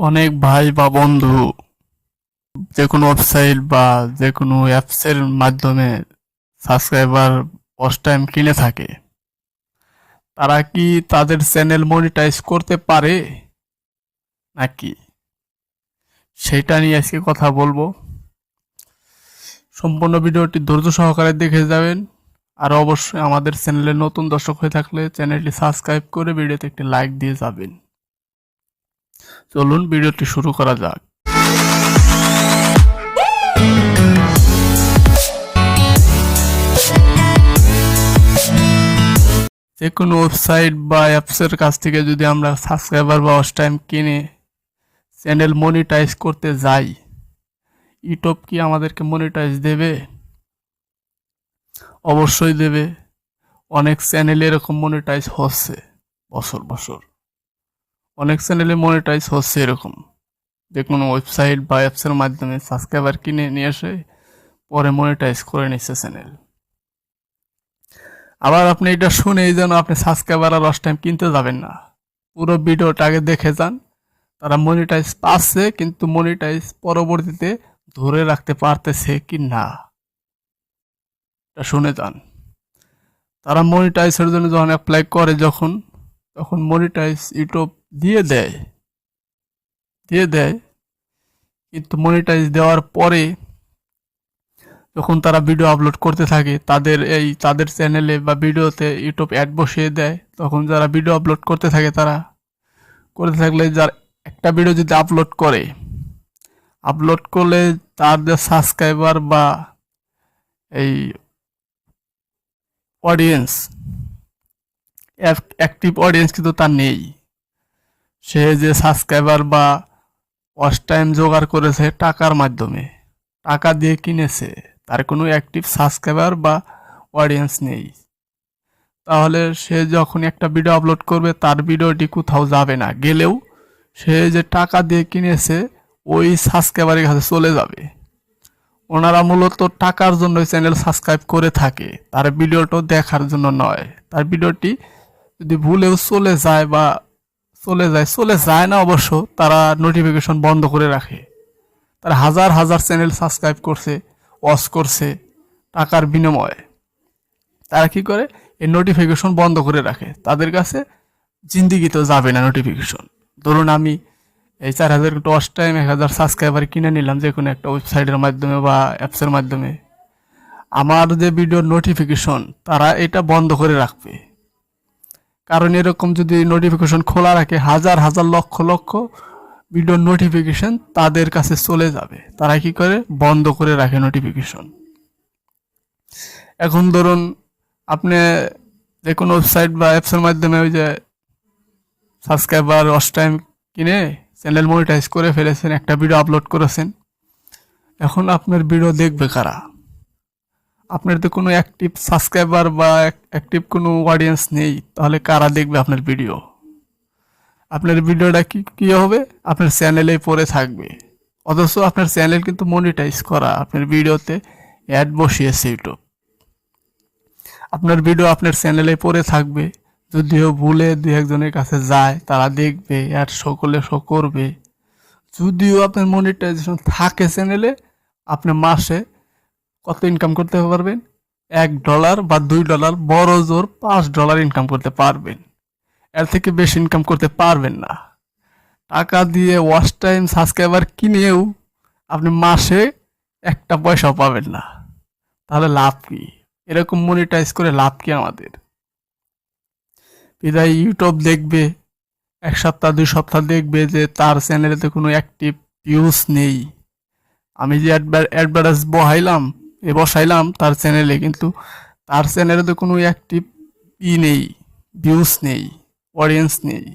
অনেক ভাই বা বন্ধু যে কোনো ওয়েবসাইট বা যে কোনো অ্যাপসের মাধ্যমে সাবস্ক্রাইবার ওয়াচ টাইম কিনে থাকে। তারা কি তাদের চ্যানেল মনিটাইজ করতে পারে নাকি, সেটা নিয়ে আজকে কথা বলবো। সম্পূর্ণ ভিডিওটি ধৈর্য সহকারে দেখে যাবেন। আর অবশ্যই আমাদের চ্যানেলে নতুন দর্শক হয়ে থাকলে চ্যানেলটি সাবস্ক্রাইব করে ভিডিওতে একটি লাইক দিয়ে যাবেন। চলুন ভিডিওটি শুরু করা যাক। যে কোনো ওয়েবসাইট বা অ্যাপসের কাছ থেকে যদি আমরা সাবস্ক্রাইবার বা ওয়াচ টাইম কিনে চ্যানেল মনিটাইজ করতে যাই, ইউটিউব কি আমাদেরকে মনিটাইজ দেবে? অবশ্যই দেবে। অনেক চ্যানেলে এরকম মনিটাইজ হচ্ছে বছর বছর, অনেক চ্যানেলে মনিটাইজ হচ্ছে এরকম। যে কোনো ওয়েবসাইট বা অ্যাপসের মাধ্যমে সাবস্ক্রাইবার কিনে নিয়ে এসে পরে মনিটাইজ করে নিচ্ছে চ্যানেল। আবার আপনি এটা শুনেই যেন আপনি সাবস্ক্রাইবার আর ওয়াচ টাইম কিনতে যাবেন না, পুরো ভিডিওটা আগে দেখে যান। তারা মনিটাইজ পাচ্ছে, কিন্তু মনিটাইজ পরবর্তীতে ধরে রাখতে পারতেছে কি না, এটা শুনে যান। তারা মনিটাইজের জন্য যখন অ্যাপ্লাই করে, তখন মনিটাইজ ইউটিউব দিয়ে দেয়, কিন্তু মনিটাইজ দেওয়ার পরে যখন তারা ভিডিও আপলোড করতে থাকে তাদের চ্যানেলে বা ভিডিওতে ইউটিউব অ্যাড বসিয়ে দেয়। তখন যারা ভিডিও আপলোড করতে থাকে, তারা করতে থাকলে যার একটা ভিডিও যদি আপলোড করলে তার যে সাবস্ক্রাইবার বা এই অডিয়েন্স, অ্যাক্টিভ অডিয়েন্স কিন্তু তার নেই। সে যে সাবস্ক্রাইবার বা ওয়াচ টাইম জোগাড় করেছে টাকার মাধ্যমে, টাকা দিয়ে কিনেছে, তার কোনো অ্যাক্টিভ সাবস্ক্রাইবার বা অডিয়েন্স নেই। তাহলে সে যখন একটা ভিডিও আপলোড করবে, তার ভিডিওটি কোথাও যাবে না, গেলেও সে যে টাকা দিয়ে কিনেছে ওই সাবস্ক্রাইবারের কাছে চলে যাবে। ওনারা মূলত টাকার জন্য চ্যানেল সাবস্ক্রাইব করে থাকে, তার ভিডিওটাও দেখার জন্য নয়। তার ভিডিওটি যদি ভুলেও চলে যায় না অবশ্য, তারা নোটিফিকেশন বন্ধ করে রাখে। তারা হাজার হাজার চ্যানেল সাবস্ক্রাইব করছে, ওয়াচ করছে টাকার বিনিময়ে। তারা কি করে, এই নোটিফিকেশন বন্ধ করে রাখে। তাদের কাছে জিন্দিগিতেও যাবে না নোটিফিকেশন। ধরুন আমি এই 4000 ওয়াচ টাইম 1000 সাবস্ক্রাইবার কিনে নিলাম যে কোনো একটা ওয়েবসাইটের মাধ্যমে বা অ্যাপসের মাধ্যমে, আমার যে ভিডিওর নোটিফিকেশন তারা এটা বন্ধ করে রাখবে। কারণ এরকম যদি নোটিফিকেশন খোলা রাখে, হাজার হাজার লক্ষ লক্ষ ভিডিওর নোটিফিকেশন তাদের কাছে চলে যাবে। তারা কি করে, বন্ধ করে রাখে নোটিফিকেশন। এখন ধরুন আপনি যে কোনো ওয়েবসাইট বা অ্যাপসের মাধ্যমে ওই যে সাবস্ক্রাইবার ওয়াচ টাইম কিনে চ্যানেল মনিটাইজ করে ফেলেছেন, একটা ভিডিও আপলোড করেছেন। এখন আপনার ভিডিও দেখবে কারা? আপনার তো কোনো অ্যাক্টিভ সাবস্ক্রাইবার বা অ্যাক্টিভ কোনো অডিয়েন্স নেই, তাহলে কারা দেখবে আপনার ভিডিও? আপনার ভিডিওটা কি হবে, আপনার চ্যানেলেই পড়ে থাকবে। অথচ আপনার চ্যানেল কিন্তু মনিটাইজ করা, আপনার ভিডিওতে অ্যাড বসিয়েছে ইউটিউব। আপনার ভিডিও আপনার চ্যানেলে পড়ে থাকবে, যদিও ভুলে দু একজনের কাছে যায়, তারা দেখবে, অ্যাড শো করবে। যদিও আপনার মনিটাইজেশন থাকে চ্যানেলে, আপনি মাসে কত ইনকাম করতে পারবেন? $1 বা $2, বড় জোর $5 ইনকাম করতে পারবেন। এর থেকে বেশি ইনকাম করতে পারবেন না। টাকা দিয়ে ওয়াচ টাইম সাবস্ক্রাইবার কিনেও আপনি মাসে একটা পয়সাও পাবেন না। তাহলে লাভ কি? এরকম মনিটাইজ করে লাভ কি আমাদের? বিদায় ইউটিউব দেখবে, 1 সপ্তাহ 2 সপ্তাহ দেখবে যে তার চ্যানেলেতে কোনো অ্যাক্টিভ ভিউজ নেই। আমি যে অ্যাডভার্টাইজ বসাইলাম তার চ্যানেলে, কিন্তু তার চ্যানেলে তো কোনো অ্যাক্টিভ নেই, ভিউজ নেই, অডিয়েন্স নেই।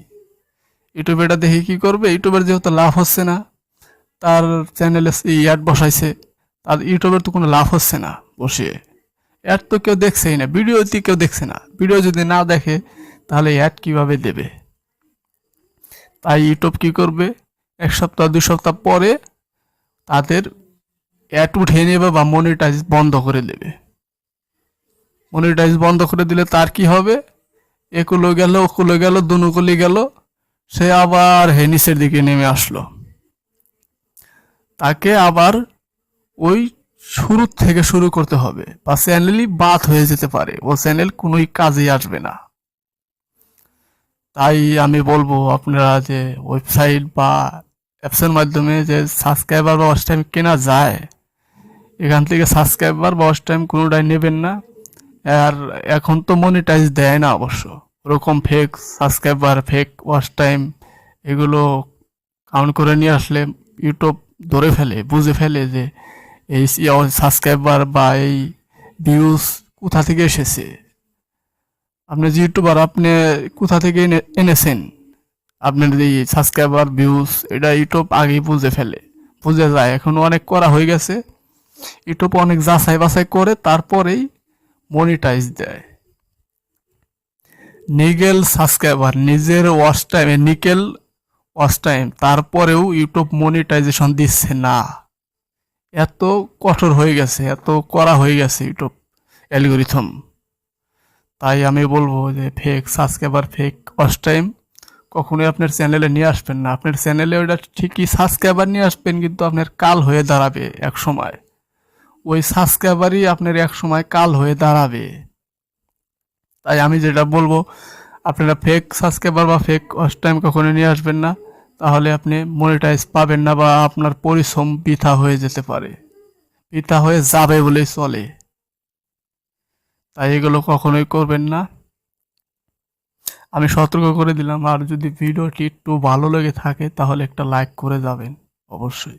ইউটিউব এটা দেখে কি করবে? ইউটিউবের যেহেতু লাভ হচ্ছে না, তার চ্যানেলে অ্যাড বসাইছে, তার ইউটিউবের তো কোনো লাভ হচ্ছে না বসিয়ে। অ্যাড তো কেউ দেখছেই না, ভিডিওতে কেউ দেখছে না। ভিডিও যদি না দেখে তাহলে অ্যাড কিভাবে দেবে? তাই ইউটিউব কি করবে, 1 সপ্তাহ 2 সপ্তাহ পরে তাদের অ্যাড উঠিয়ে নেবে বা মনিটাইজ বন্ধ করে দেবে। মনিটাইজ বন্ধ করে দিলে তার কি হবে? একুলো গেল, ওকুলো গেল, দুনুকুলি গেল, সে আবার নিচের দিকে নেমে আসলো। তাকে আবার ওই শুরু থেকে শুরু করতে হবে, বা চ্যানেলই বাদ হয়ে যেতে পারে, ও চ্যানেল কোনোই কাজেই আসবে না। তাই আমি বলবো আপনারা যে ওয়েবসাইট বা অ্যাপসের মাধ্যমে যে সাবস্ক্রাইবার বা ওয়াচ টাইম কেনা যায়, এখান থেকে সাবস্ক্রাইবার বা ওয়াচ টাইম কোনোটাই নেবেন না। আর এখন তো মনিটাইজ দেয় না অবশ্য, ওরকম fake subscriber, fake watch time এগুলো কাউন্ট করে নিয়ে আসলে ইউটিউব ধরে ফেলে, বুঝে ফেলে যে এই সাবস্ক্রাইবার বা এই ভিউজ কোথা থেকে এসেছে। আপনি যে ইউটিউবার, আপনি কোথা থেকে এনেছেন আপনার এই সাবস্ক্রাইবার ভিউজ, এটা ইউটিউব আগেই বুঝে ফেলে, বুঝে যায়। এখন অনেক করা হয়ে গেছে, ইউটিউব অনেক যাচাই বাছাই করে তারপরেই মনিটাইজ দেয়। নিগেল সাবস্ক্রাইবার, নিজের ওয়াচ টাইমে নিকেল ওয়াচ টাইম, তারপরেও ইউটিউব মনিটাইজেশন দিচ্ছে না। এত কঠোর হয়ে গেছে, এত করা হয়ে গেছে ইউটিউব অ্যালগোরিথম। তাই আমি বলবো যে fake subscriber, fake watch time কখনোই আপনার চ্যানেলে নিয়ে আসবেন না। আপনার চ্যানেলে ওটা ঠিকই সাবস্ক্রাইবার নিয়ে আসবেন, কিন্তু আপনার কাল হয়ে দাঁড়াবে এক সময়। ওই সাবস্ক্রাইবারই আপনার এক সময় কাল হয়ে দাঁড়াবে। তাই আমি যেটা বলবো, আপনারা ফেক সাবস্ক্রাইবার বা ফেক ওয়াচ টাইম কখনো নিয়ে আসবেন না, তাহলে আপনি মনিটাইজ পাবেন না, বা আপনার পরিশ্রম বৃথা হয়ে যেতে পারে, বৃথা হয়ে যাবে বলেই চলে। তাই এগুলো কখনোই করবেন না, আমি সতর্ক করে দিলাম। আর যদি ভিডিওটি একটু ভালো লেগে থাকে তাহলে একটা লাইক করে যাবেন অবশ্যই।